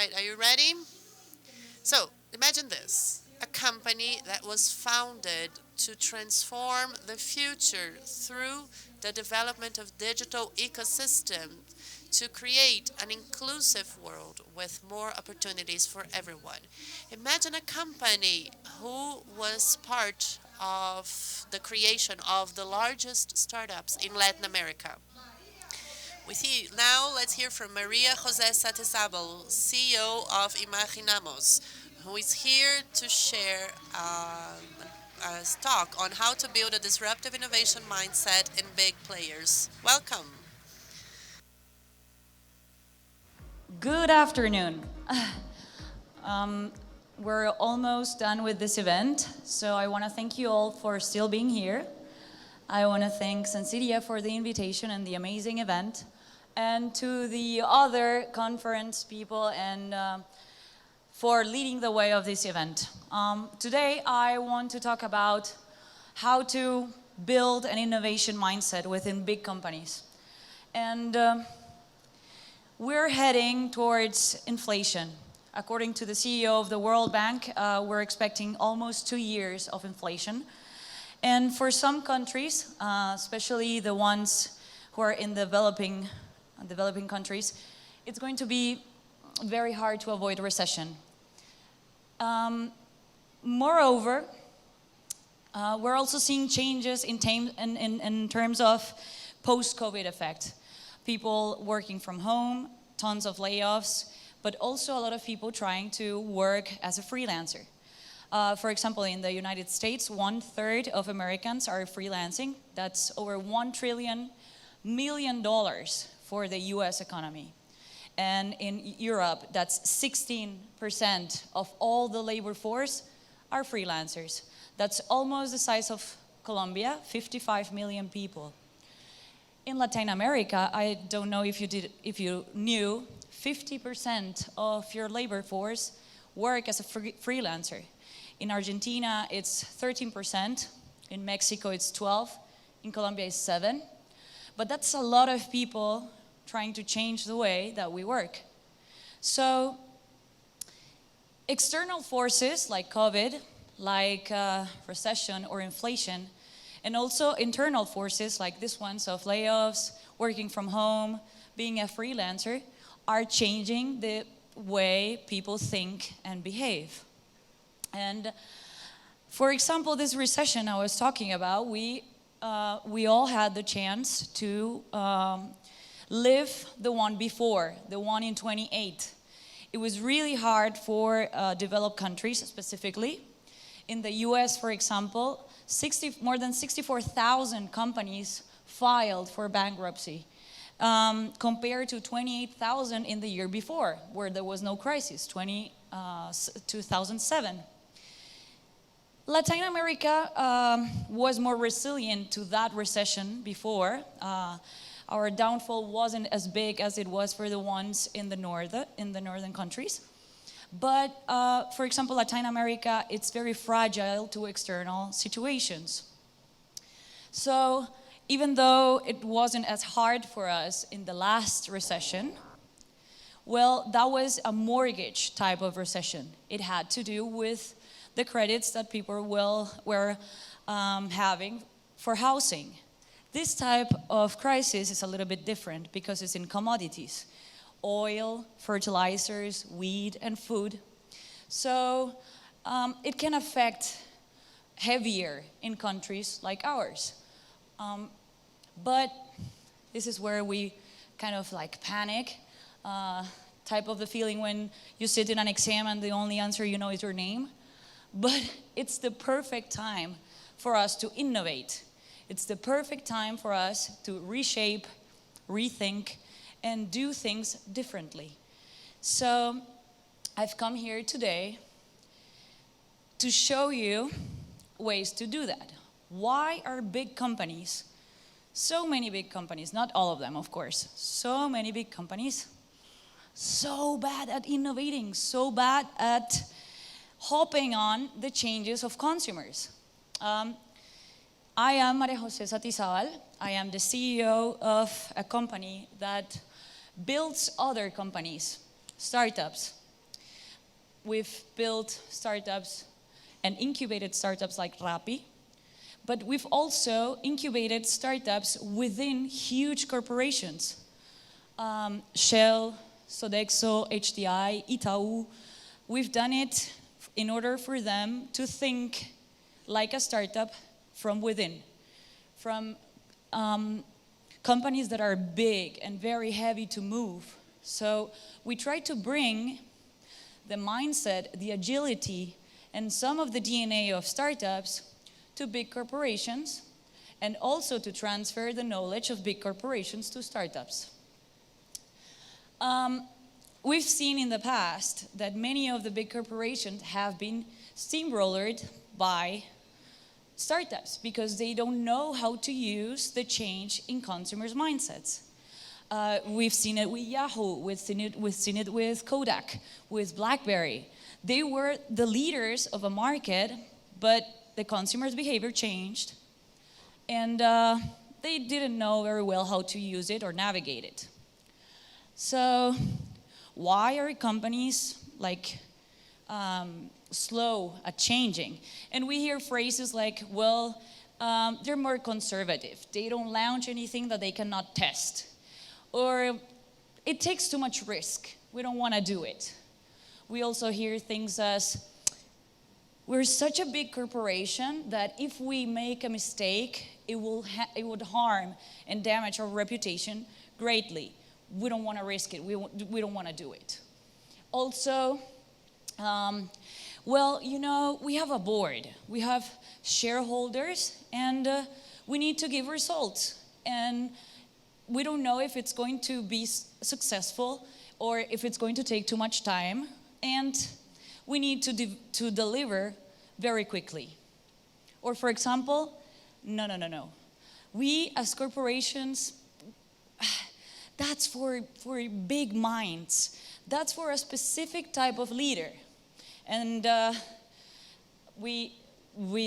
right, are you ready? So, imagine this, a company that was founded to transform the future through the development of digital ecosystems to create an inclusive world with more opportunities for everyone. Imagine a company who was part of the creation of the largest startups in Latin America. With you now, let's hear from Mariajosé Satizábal, CEO of Imaginamos, who is here to share a talk on how to build a disruptive innovation mindset in big players. Welcome. Good afternoon. We're almost done with this event, so I want to thank you all for still being here. I want to thank Sensedia for the invitation and the amazing event, and to the other conference people and for leading the way of this event. Today I want to talk about how to build an innovation mindset within big companies. And we're heading towards inflation. According to the CEO of the World Bank, we're expecting almost 2 years of inflation. And for some countries, especially the ones who are in developing countries, it's going to be very hard to avoid recession. Moreover, we're also seeing changes in terms of post-COVID effect. People working from home, tons of layoffs, but also a lot of people trying to work as a freelancer. For example, in the United States, 1/3 of Americans are freelancing. That's over $1 trillion for the US economy. And in Europe, that's 16% of all the labor force are freelancers. That's almost the size of Colombia, 55 million people. In Latin America, I don't know if you knew, 50% of your labor force work as a freelancer. In Argentina, it's 13%. In Mexico, it's 12%. In Colombia, it's 7%. But that's a lot of people trying to change the way that we work. So external forces like COVID, like recession or inflation, and also internal forces like this ones of layoffs, working from home, being a freelancer, are changing the way people think and behave. And for example, this recession I was talking about, we all had the chance to live the one before, the one in 2008. It was really hard for developed countries specifically. In the US, for example, more than 64,000 companies filed for bankruptcy, compared to 28,000 in the year before, where there was no crisis, 2007. Latin America was more resilient to that recession before. Our downfall wasn't as big as it was for the ones in the northern countries. But for example, Latin America, it's very fragile to external situations. So even though it wasn't as hard for us in the last recession, well, that was a mortgage type of recession. It had to do with the credits that people were having for housing. This type of crisis is a little bit different because it's in commodities: oil, fertilizers, wheat, and food. So it can affect heavier in countries like ours. But this is where we kind of like panic, type of the feeling when you sit in an exam and the only answer you know is your name. But it's the perfect time for us to innovate. It's the perfect time for us to reshape, rethink, and do things differently. So I've come here today to show you ways to do that. Why are big companies, so many big companies, not all of them, of course, so many big companies, so bad at innovating, so bad at hopping on the changes of consumers? I am Mariajosé Satizábal. I am the CEO of a company that builds other companies, startups, we've built startups and incubated startups like Rappi, but we've also incubated startups within huge corporations. Shell, Sodexo, HDI, Itaú. We've done it in order for them to think like a startup from within, from companies that are big and very heavy to move. So we try to bring the mindset, the agility, and some of the DNA of startups to big corporations, and also to transfer the knowledge of big corporations to startups. We've seen in the past that many of the big corporations have been steamrollered by startups because they don't know how to use the change in consumers' mindsets. We've seen it with Yahoo, we've seen it with Kodak, with BlackBerry. They were the leaders of a market, but the consumer's behavior changed, and they didn't know very well how to use it or navigate it. So why are companies like slow at changing? And we hear phrases like, well, they're more conservative. They don't launch anything that they cannot test. Or it takes too much risk. We don't want to do it. We also hear things as, we're such a big corporation that if we make a mistake, it would harm and damage our reputation greatly. We don't want to risk it. We don't want to do it. Also, well, you know, we have a board. We have shareholders, and we need to give results. And we don't know if it's going to be successful or if it's going to take too much time. And we need to deliver very quickly. Or for example, no. We as corporations, that's for big minds. That's for a specific type of leader. And we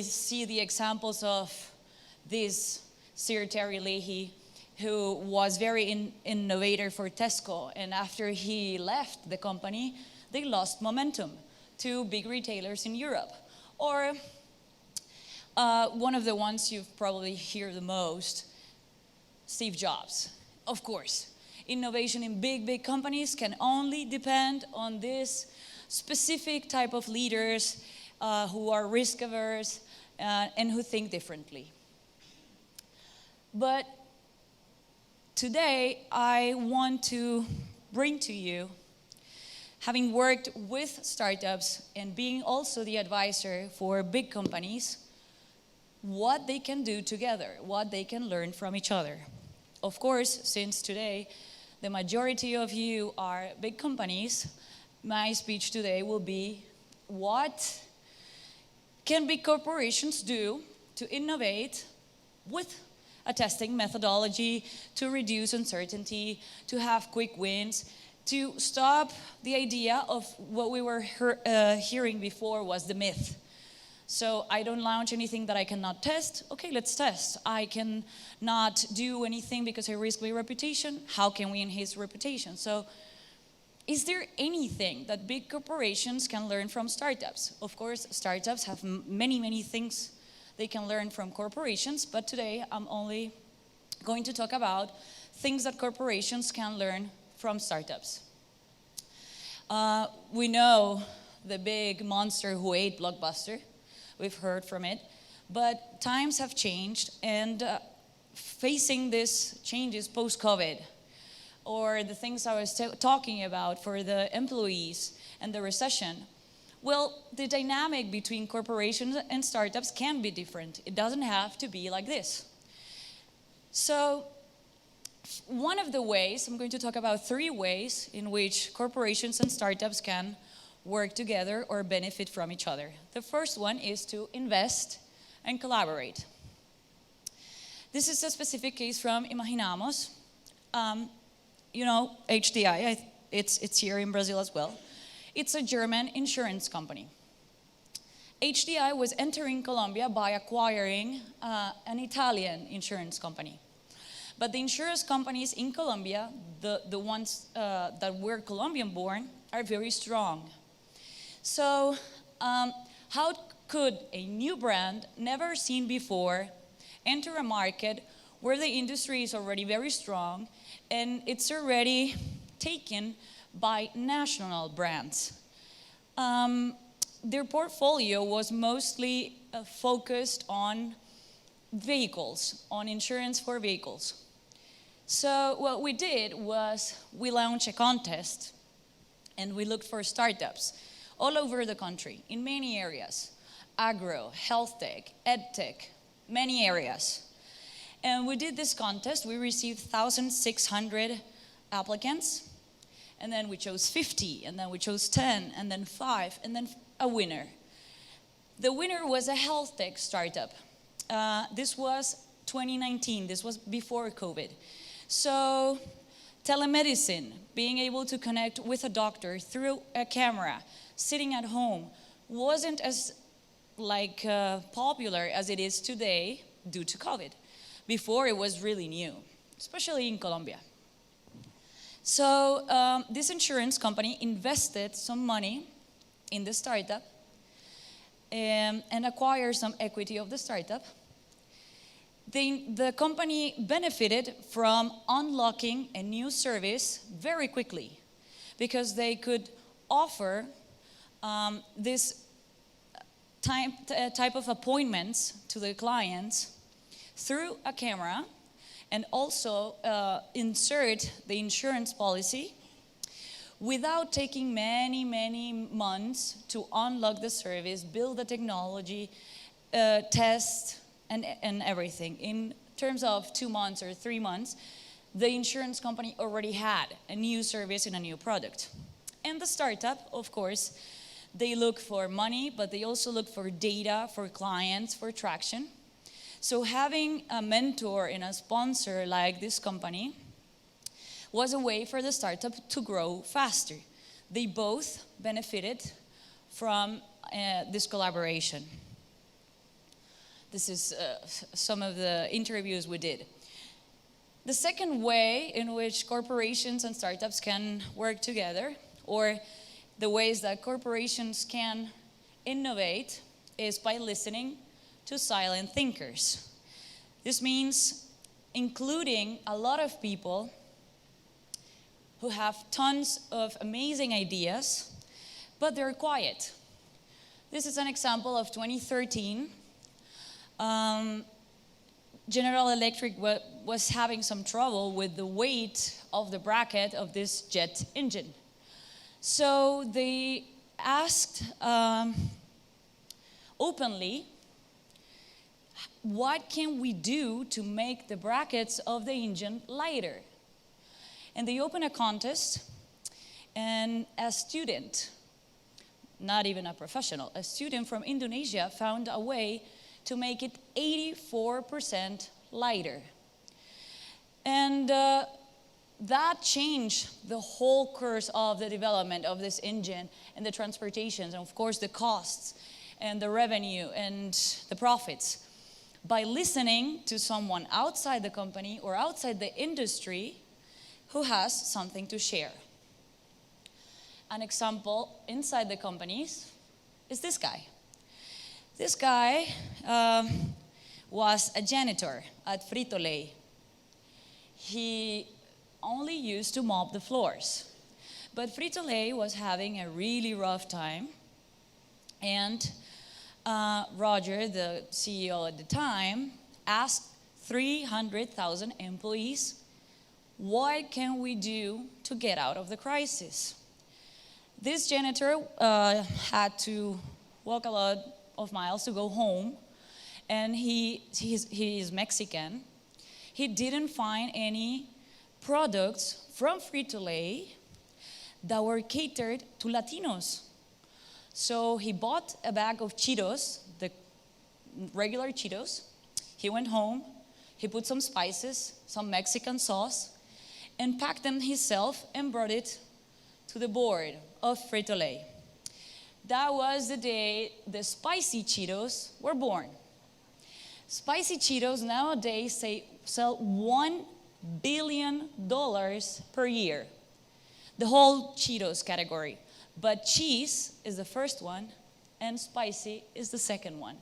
see the examples of this Sir Terry Leahy, who was very innovator for Tesco. And after he left the company, they lost momentum to big retailers in Europe. Or one of the ones you've probably heard the most, Steve Jobs. Of course, innovation in big companies can only depend on this specific type of leaders who are risk averse and who think differently. But today, I want to bring to you, having worked with startups and being also the advisor for big companies, what they can do together, what they can learn from each other. Of course, since today, the majority of you are big companies, my speech today will be, what can big corporations do to innovate with a testing methodology, to reduce uncertainty, to have quick wins, to stop the idea of what we were hearing before was the myth. So I don't launch anything that I cannot test. Okay, let's test. I cannot do anything because I risk my reputation. How can we enhance reputation? So is there anything that big corporations can learn from startups? Of course, startups have many things they can learn from corporations, but today I'm only going to talk about things that corporations can learn from startups. We know the big monster who ate Blockbuster. We've heard from it. But times have changed, and facing these changes post-COVID, or the things I was talking about for the employees and the recession, well, the dynamic between corporations and startups can be different. It doesn't have to be like this. So one of the ways, I'm going to talk about 3 ways in which corporations and startups can work together or benefit from each other. The first one is to invest and collaborate. This is a specific case from Imaginamos. You know, HDI, it's here in Brazil as well. It's a German insurance company. HDI was entering Colombia by acquiring an Italian insurance company. But the insurance companies in Colombia, the ones that were Colombian born, are very strong. So how could a new brand, never seen before, enter a market where the industry is already very strong and it's already taken by national brands? Their portfolio was mostly focused on vehicles, on insurance for vehicles. So what we did was we launched a contest and we looked for startups all over the country in many areas: agro, health tech, ed tech, many areas. And we did this contest. We received 1,600 applicants, and then we chose 50, and then we chose 10, and then 5, and then a winner. The winner was a health tech startup. This was 2019. This was before COVID. So telemedicine, being able to connect with a doctor through a camera, sitting at home, wasn't as popular as it is today due to COVID. Before, it was really new, especially in Colombia. So this insurance company invested some money in the startup and acquired some equity of the startup. The company benefited from unlocking a new service very quickly because they could offer this type of appointments to the clients through a camera, and also insert the insurance policy without taking many, many months to unlock the service, build the technology, test, and everything. In terms of 2 months or 3 months, the insurance company already had a new service and a new product. And the startup, of course, they look for money, but they also look for data, for clients, for traction. So having a mentor and a sponsor like this company was a way for the startup to grow faster. They both benefited from this collaboration. This is some of the interviews we did. The second way in which corporations and startups can work together, or the ways that corporations can innovate, is by listening to silent thinkers. This means including a lot of people who have tons of amazing ideas, but they're quiet. This is an example of 2013. General Electric was having some trouble with the weight of the bracket of this jet engine. So they asked openly, what can we do to make the brackets of the engine lighter? And they opened a contest, and a student, not even a professional, a student from Indonesia found a way to make it 84% lighter. And that changed the whole course of the development of this engine and the transportations, and of course the costs and the revenue and the profits. By listening to someone outside the company or outside the industry who has something to share. An example inside the companies is this guy. This guy was a janitor at Frito-Lay. He only used to mop the floors. But Frito-Lay was having a really rough time, and Roger, the CEO at the time, asked 300,000 employees, what can we do to get out of the crisis? This janitor had to walk a lot of miles to go home, and he is Mexican. He didn't find any products from Frito-Lay that were catered to Latinos. So he bought a bag of Cheetos, the regular Cheetos. He went home, he put some spices, some Mexican sauce, and packed them himself and brought it to the board of Frito-Lay. That was the day the spicy Cheetos were born. Spicy Cheetos nowadays sell $1 billion per year. The whole Cheetos category. but cheese is the first one, and spicy is the second one.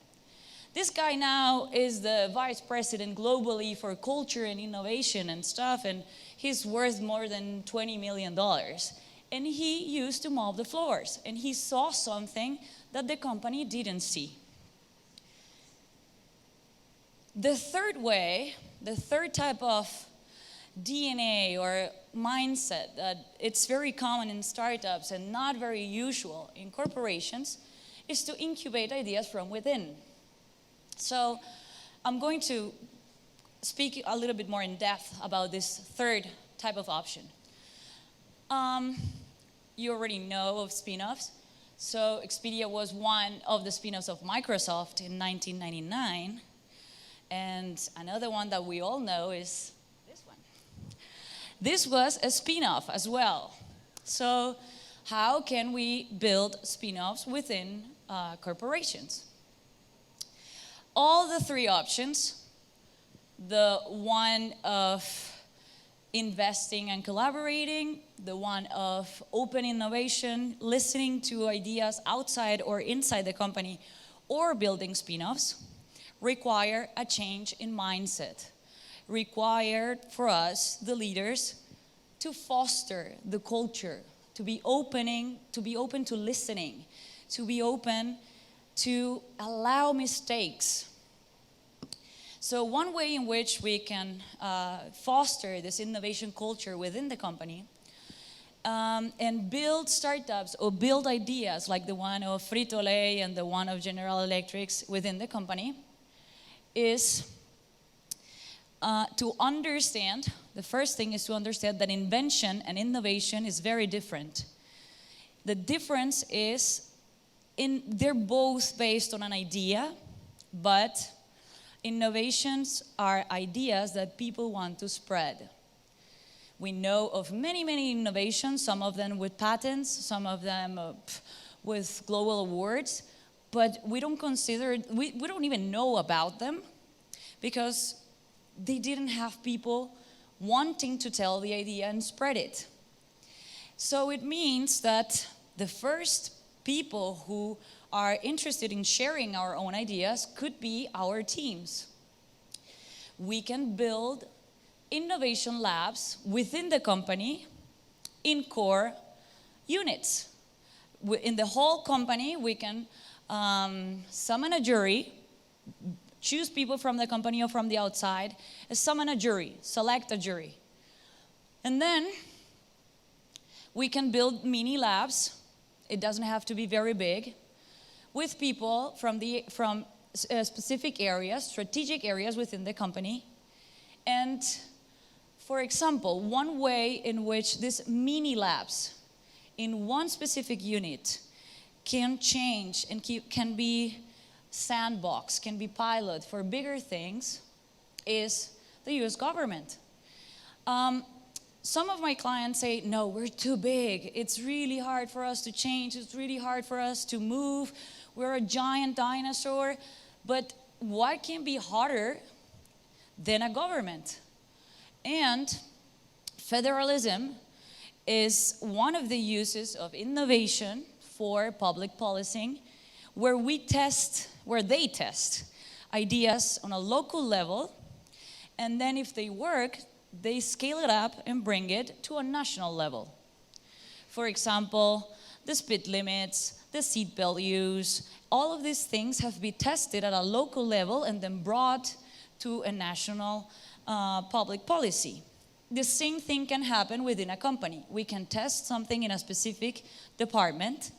This guy now is the vice president globally for culture and innovation and stuff, and he's worth more than $20 million. And he used to mop the floors, and he saw something that the company didn't see. The third way, the third type of DNA or mindset that it's very common in startups and not very usual in corporations is to incubate ideas from within. So I'm going to speak a little bit more in depth about this third type of option. You already know of spin-offs. So Expedia was one of the spin-offs of Microsoft in 1999. And another one that we all know is this one. This was a spin-off as well. So how can we build spin-offs within corporations? All the three options, the one of investing and collaborating, the one of open innovation, listening to ideas outside or inside the company, or building spin-offs, require a change in mindset, required for us, the leaders, to foster the culture, to be open to listening, to be open to allow mistakes. So one way in which we can foster this innovation culture within the company and build startups or build ideas like the one of Frito-Lay and the one of General Electric within the company is to understand, the first thing is to understand that invention and innovation is very different. The difference is they're both based on an idea, but innovations are ideas that people want to spread. We know of many, many innovations, some of them with patents, some of them with global awards, but we don't even know about them because they didn't have people wanting to tell the idea and spread it. So it means that the first people who are interested in sharing our own ideas could be our teams. We can build innovation labs within the company in core units. In the whole company, we can summon a jury, choose people from the company or from the outside, summon a jury, select a jury. And then we can build mini labs. It doesn't have to be very big, with people from specific areas, strategic areas within the company. And for example, one way in which these mini labs in one specific unit can change and can be sandbox, can be pilot for bigger things is the US government. Some of my clients say, no, we're too big. It's really hard for us to change. It's really hard for us to move. We're a giant dinosaur. But what can be harder than a government? And federalism is one of the uses of innovation for public policing, where they test ideas on a local level, and then if they work, they scale it up and bring it to a national level. For example, the speed limits, the seatbelt use, all of these things have been tested at a local level and then brought to a national public policy. The same thing can happen within a company. We can test something in a specific department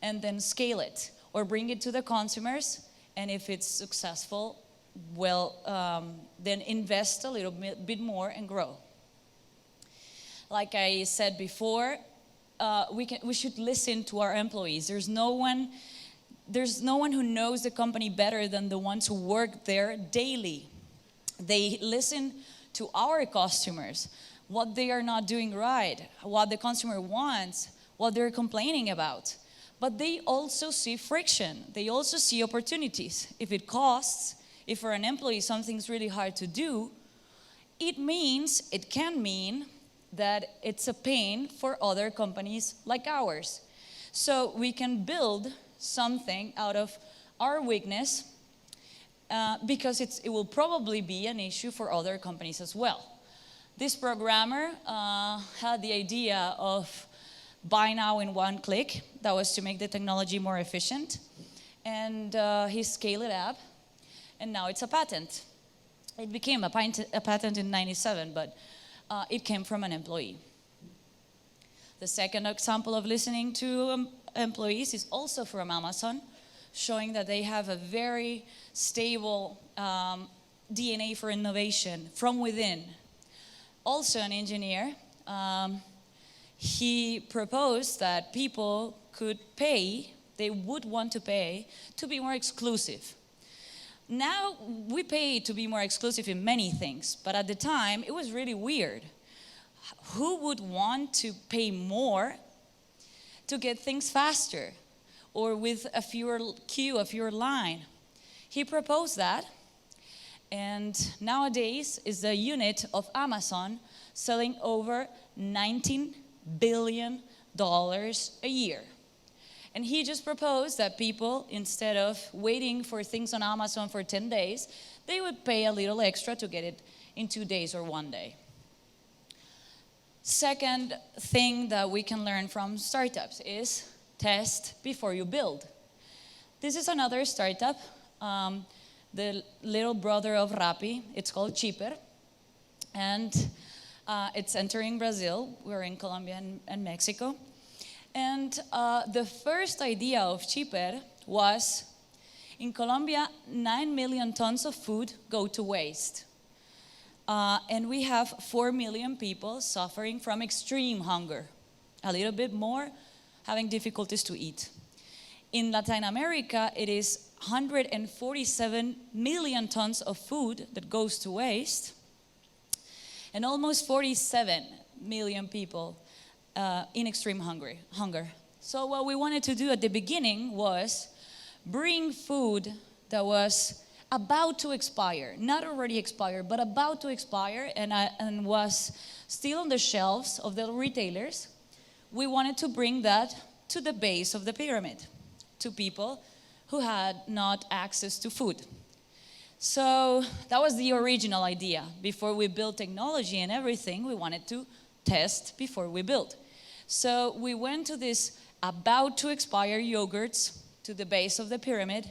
and then scale it or bring it to the consumers, and if it's successful, then invest a little bit more and grow. Like I said before, we should listen to our employees. There's no one who knows the company better than the ones who work there daily. They listen to our customers, what they are not doing right, what the consumer wants, what they're complaining about. But they also see friction. They also see opportunities. If it costs, if for an employee something's really hard to do, it can mean that it's a pain for other companies like ours. So we can build something out of our weakness because it will probably be an issue for other companies as well. This programmer had the idea of buy now in one click. That was to make the technology more efficient. And he scaled it up, and now it's a patent. It became a patent in '97, but it came from an employee. The second example of listening to employees is also from Amazon, showing that they have a very stable DNA for innovation from within. Also an engineer, he proposed that people could pay, they would want to pay, to be more exclusive. Now we pay to be more exclusive in many things, but at the time it was really weird. Who would want to pay more to get things faster or with a fewer queue, a fewer line? He proposed that, and nowadays is the unit of Amazon selling over $19 billion a year. And he just proposed that people, instead of waiting for things on Amazon for 10 days, they would pay a little extra to get it in 2 days or 1 day. Second thing that we can learn from startups is test before you build. This is another startup, the little brother of Rappi. It's called Cheaper, and it's entering Brazil. We're in Colombia and Mexico. And the first idea of Cheaper was, in Colombia, 9 million tons of food go to waste. And we have 4 million people suffering from extreme hunger, a little bit more having difficulties to eat. In Latin America, it is 147 million tons of food that goes to waste, and almost 47 million people in extreme hunger. So what we wanted to do at the beginning was bring food that was about to expire, not already expired, but about to expire, and was still on the shelves of the retailers. We wanted to bring that to the base of the pyramid, to people who had not access to food. So that was the original idea. Before we built technology and everything, we wanted to test before we built. So we went to this about to expire yogurts to the base of the pyramid,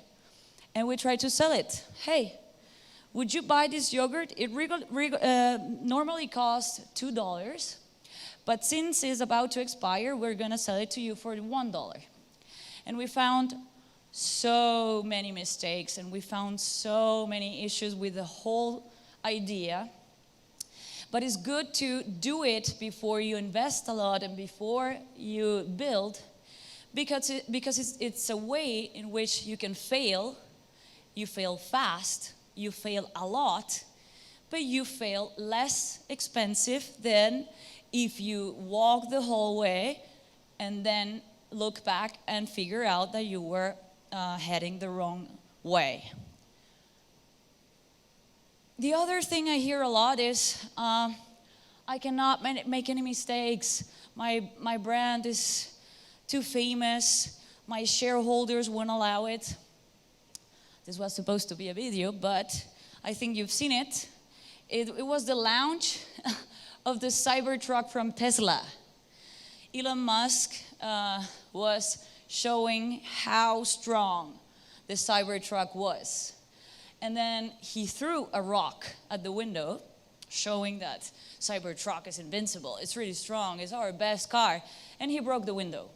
and we tried to sell it. Hey, would you buy this yogurt? It normally costs $2, but since it's about to expire, we're gonna sell it to you for $1. And we found so many mistakes, and we found so many issues with the whole idea. But it's good to do it before you invest a lot and before you build, because it's a way in which you can fail. You fail fast, you fail a lot, but you fail less expensive than if you walk the whole way and then look back and figure out that you were heading the wrong way. The other thing I hear a lot is, I cannot make any mistakes. My brand is too famous. My shareholders won't allow it. This was supposed to be a video, but I think you've seen it. It was the launch of the Cybertruck from Tesla. Elon Musk was showing how strong the Cybertruck was. And then he threw a rock at the window, showing that Cybertruck is invincible. It's really strong. It's our best car. And he broke the window.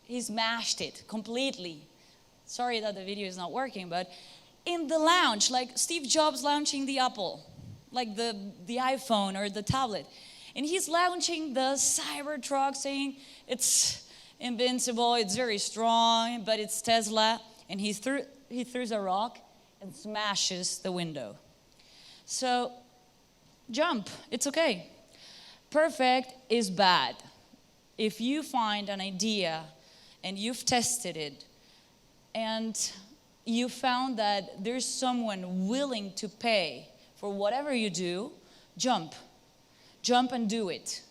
He smashed it completely. Sorry that the video is not working, but in the launch, like Steve Jobs launching the Apple, like the iPhone or the tablet. And he's launching the Cybertruck saying it's invincible, it's very strong, but it's Tesla. And he throws a rock and smashes the window. So jump, it's okay. Perfect is bad. If you find an idea and you've tested it, and you found that there's someone willing to pay for whatever you do, jump. Jump and do it.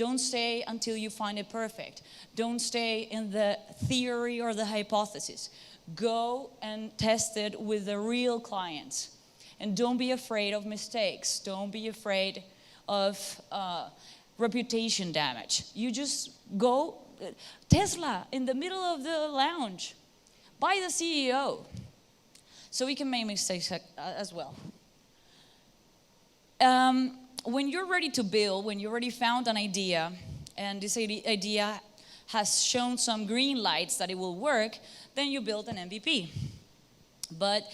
Don't stay until you find it perfect. Don't stay in the theory or the hypothesis. Go and test it with the real clients. And don't be afraid of mistakes. Don't be afraid of reputation damage. You just go, Tesla in the middle of the lounge, by the CEO. So we can make mistakes as well. When you're ready to build, when you already found an idea, and this idea has shown some green lights that it will work, then you build an MVP. But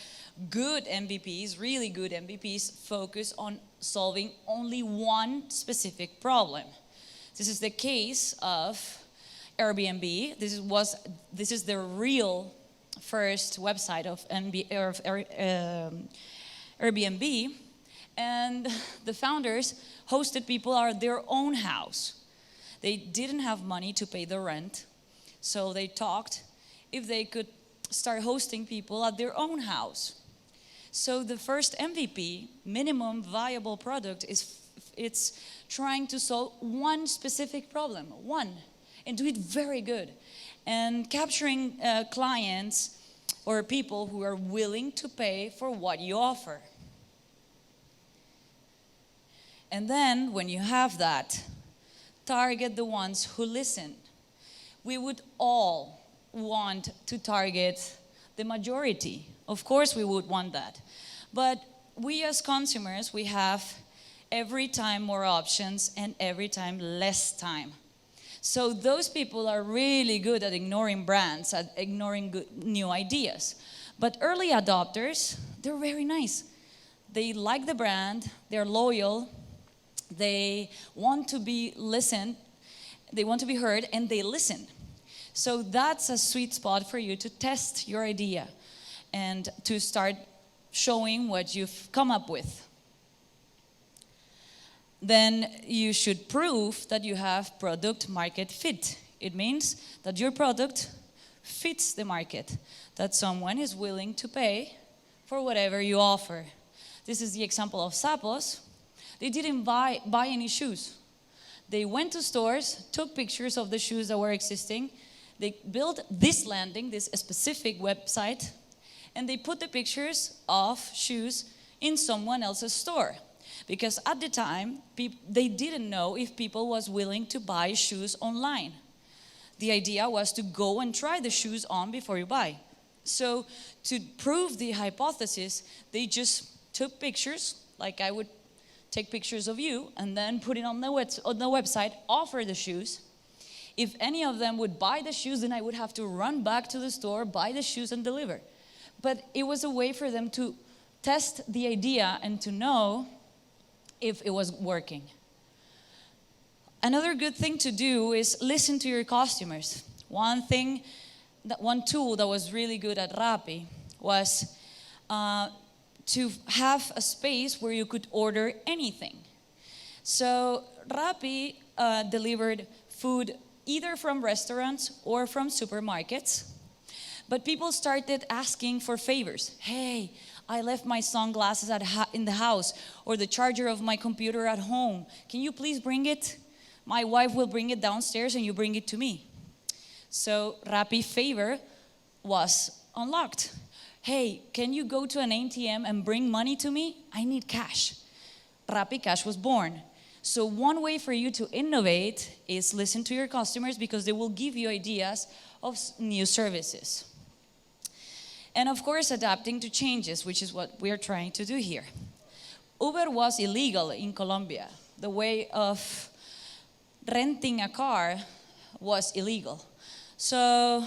good MVPs, really good MVPs, focus on solving only one specific problem. This is the case of Airbnb. This is the real first website of Airbnb. And the founders hosted people at their own house. They didn't have money to pay the rent, so they talked if they could start hosting people at their own house. So the first MVP, minimum viable product, it's trying to solve one specific problem, one, and do it very good. And capturing clients or people who are willing to pay for what you offer. And then, when you have that, target the ones who listen. We would all want to target the majority. Of course we would want that. But we as consumers, we have every time more options and every time less time. So those people are really good at ignoring brands, at ignoring good, new ideas. But early adopters, they're very nice. They like the brand, they're loyal, they want to be listened, they want to be heard, and they listen. So that's a sweet spot for you to test your idea and to start showing what you've come up with. Then you should prove that you have product market fit. It means that your product fits the market, that someone is willing to pay for whatever you offer. This is the example of Sapos. They didn't buy any shoes. They went to stores, took pictures of the shoes that were existing. They built this landing, this specific website, and they put the pictures of shoes in someone else's store. Because at the time, they didn't know if people was willing to buy shoes online. The idea was to go and try the shoes on before you buy. So to prove the hypothesis, they just took pictures, like I would take pictures of you, and then put it on the website, offer the shoes. If any of them would buy the shoes, then I would have to run back to the store, buy the shoes, and deliver. But it was a way for them to test the idea and to know if it was working. Another good thing to do is listen to your customers. One tool that was really good at Rappi was to have a space where you could order anything. So Rappi delivered food either from restaurants or from supermarkets. But people started asking for favors. Hey, I left my sunglasses in the house, or the charger of my computer at home. Can you please bring it? My wife will bring it downstairs and you bring it to me. So Rappi favor was unlocked. Hey, can you go to an ATM and bring money to me? I need cash. Rappi Cash was born. So one way for you to innovate is listen to your customers, because they will give you ideas of new services. And of course, adapting to changes, which is what we're trying to do here. Uber was illegal in Colombia. The way of renting a car was illegal. So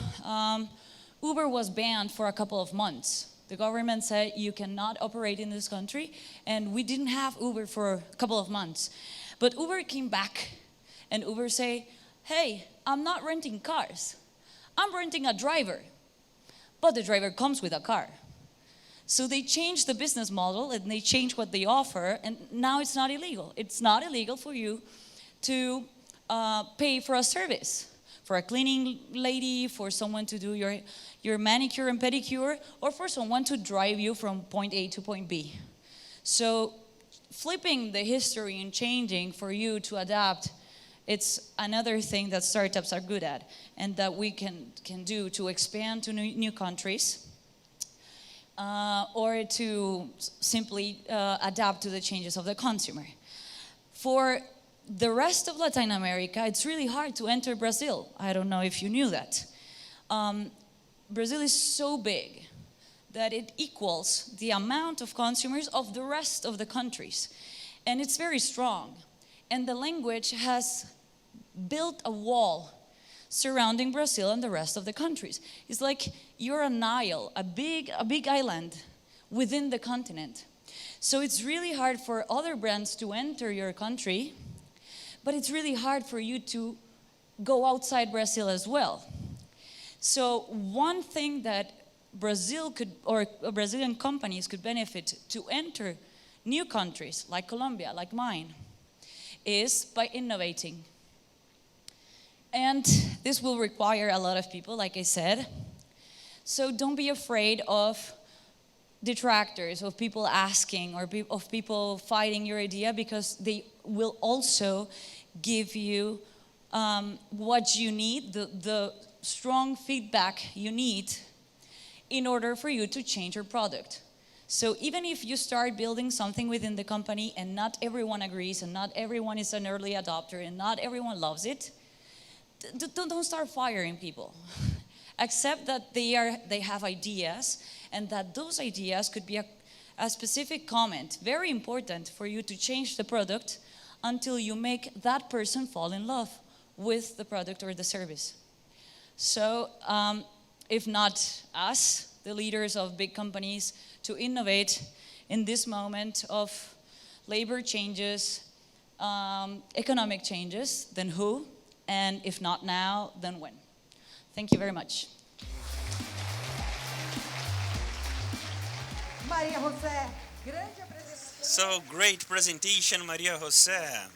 Uber was banned for a couple of months. The government said you cannot operate in this country, and we didn't have Uber for a couple of months. But Uber came back, and Uber say, hey, I'm not renting cars. I'm renting a driver. But the driver comes with a car. So they changed the business model, and they changed what they offer, and now it's not illegal. It's not illegal for you to pay for a service, for a cleaning lady, for someone to do your manicure and pedicure, or for someone to drive you from point A to point B. So flipping the history and changing for you to adapt it's another thing that startups are good at and that we can do to expand to new countries, or to simply adapt to the changes of the consumer. For the rest of Latin America, it's really hard to enter Brazil. I don't know if you knew that. Brazil is so big that it equals the amount of consumers of the rest of the countries. And it's very strong. And the language has built a wall surrounding Brazil and the rest of the countries. It's like you're an isle, a big island within the continent. So it's really hard for other brands to enter your country, but it's really hard for you to go outside Brazil as well. So one thing that Brazil could, or Brazilian companies could benefit to enter new countries like Colombia, like mine, is by innovating. And this will require a lot of people, like I said. So don't be afraid of detractors, of people asking, or of people fighting your idea, because they will also give you what you need, the strong feedback you need in order for you to change your product. So even if you start building something within the company and not everyone agrees and not everyone is an early adopter and not everyone loves it, don't start firing people. Accept that they have ideas, and that those ideas could be a specific comment, very important for you to change the product until you make that person fall in love with the product or the service. So if not us, the leaders of big companies, to innovate in this moment of labor changes, economic changes, then who? And if not now, then when? Thank you very much. Mariajosé, grande apresentação. So great presentation, Mariajosé,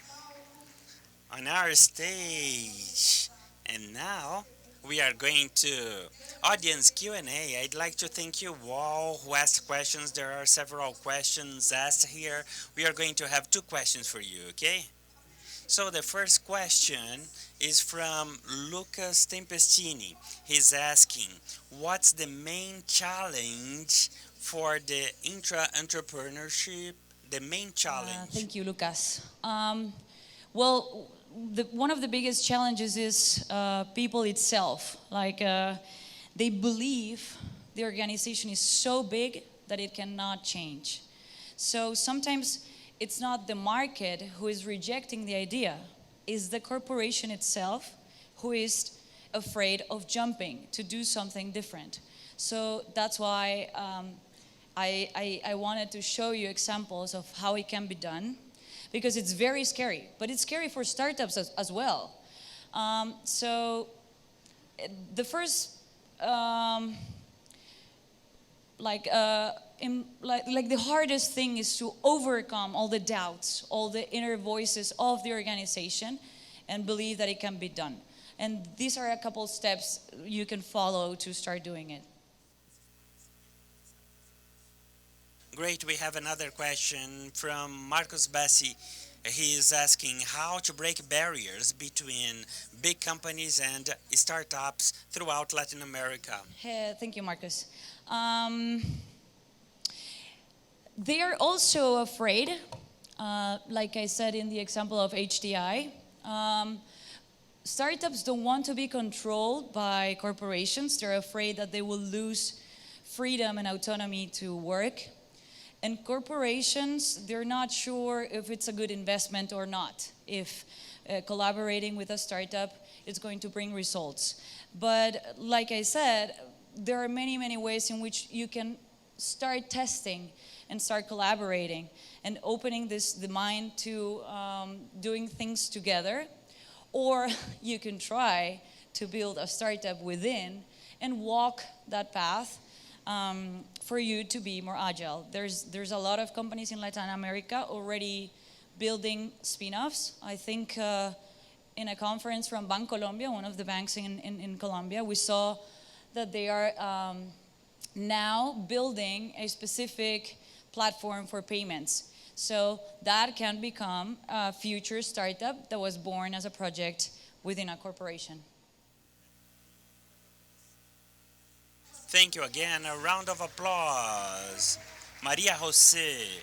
on our stage. And now we are going to audience Q&A. I'd like to thank you all who asked questions. There are several questions asked here. We are going to have 2 questions for you, okay? So the first question is from Lucas Tempestini. He's asking, what's the main challenge for the intra-entrepreneurship? The main challenge. Thank you, Lucas. Well, one of the biggest challenges is people itself. Like they believe the organization is so big that it cannot change. So sometimes it's not the market who is rejecting the idea, it's the corporation itself who is afraid of jumping to do something different. So that's why I wanted to show you examples of how it can be done, because it's very scary, but it's scary for startups as well. So the first, the hardest thing is to overcome all the doubts, all the inner voices of the organization, and believe that it can be done. And these are a couple steps you can follow to start doing it. Great, we have another question from Marcos Bassi. He is asking how to break barriers between big companies and startups throughout Latin America. Thank you, Marcos. They are also afraid, like I said in the example of HDI. Startups don't want to be controlled by corporations. They're afraid that they will lose freedom and autonomy to work. And corporations, they're not sure if it's a good investment or not, if collaborating with a startup is going to bring results. But like I said, there are many, many ways in which you can start testing and start collaborating and opening the mind to doing things together. Or you can try to build a startup within and walk that path for you to be more agile. There's a lot of companies in Latin America already building spin-offs. I think in a conference from Bancolombia, one of the banks in Colombia, we saw that they are now building a specific platform for payments. So that can become a future startup that was born as a project within a corporation. Thank you again. A round of applause. Mariajosé.